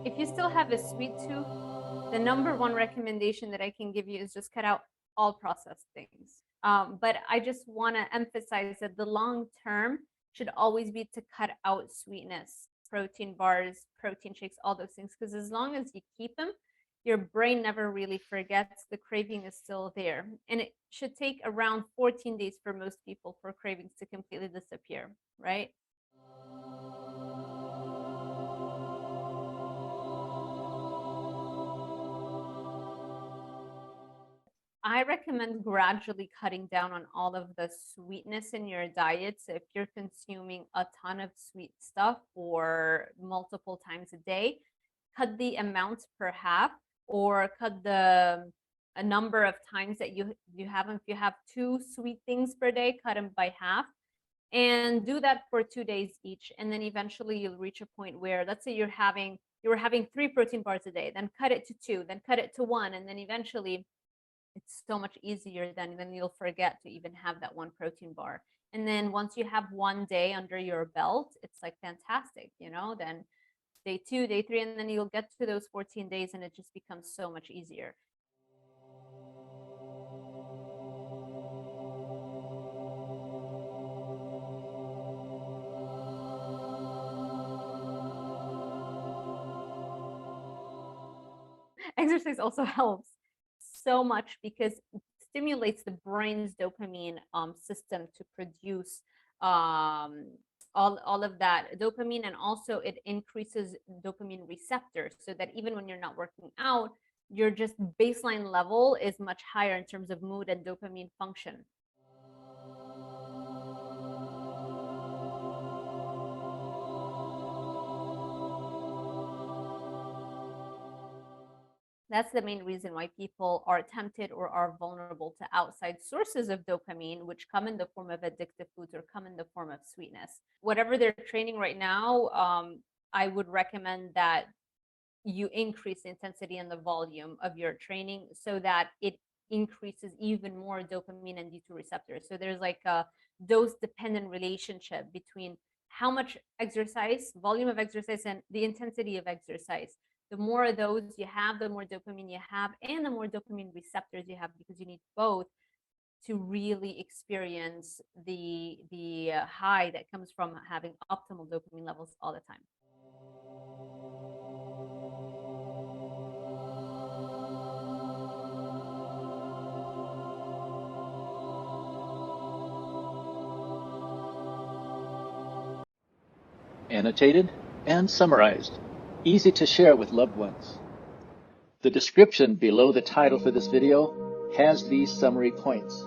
if you still have a sweet tooth, the number one recommendation that I can give you is just cut out all processed things. But I just want to emphasize that the long term should always be to cut out sweetness, protein bars, protein shakes, all those things. Because as long as you keep them, your brain never really forgets. The craving is still there. And it should take around 14 days for most people for cravings to completely disappear, right? I recommend gradually cutting down on all of the sweetness in your diet. So if you're consuming a ton of sweet stuff or multiple times a day, cut the amount per half, or cut the a number of times that you have them. If you have 2 sweet things per day, cut them by half, and do that for 2 days each. And then eventually you'll reach a point where, let's say you were having 3 protein bars a day, then cut it to 2, then cut it to 1, and then eventually it's so much easier. Then you'll forget to even have that 1 protein bar. And then once you have 1 day under your belt, it's like fantastic, then day 2, day 3, and then you'll get to those 14 days and it just becomes so much easier. Exercise also helps so much because it stimulates the brain's dopamine system to produce all of that dopamine, and also it increases dopamine receptors, so that even when you're not working out, your just baseline level is much higher in terms of mood and dopamine function. That's the main reason why people are tempted or are vulnerable to outside sources of dopamine, which come in the form of addictive foods or come in the form of sweetness. Whatever they're training right now, I would recommend that you increase the intensity and the volume of your training so that it increases even more dopamine and D2 receptors. So there's like a dose-dependent relationship between how much exercise, volume of exercise, and the intensity of exercise. The more of those you have, the more dopamine you have, and the more dopamine receptors you have, because you need both to really experience the high that comes from having optimal dopamine levels all the time. Annotated and summarized, easy to share with loved ones. The description below the title for this video has these summary points.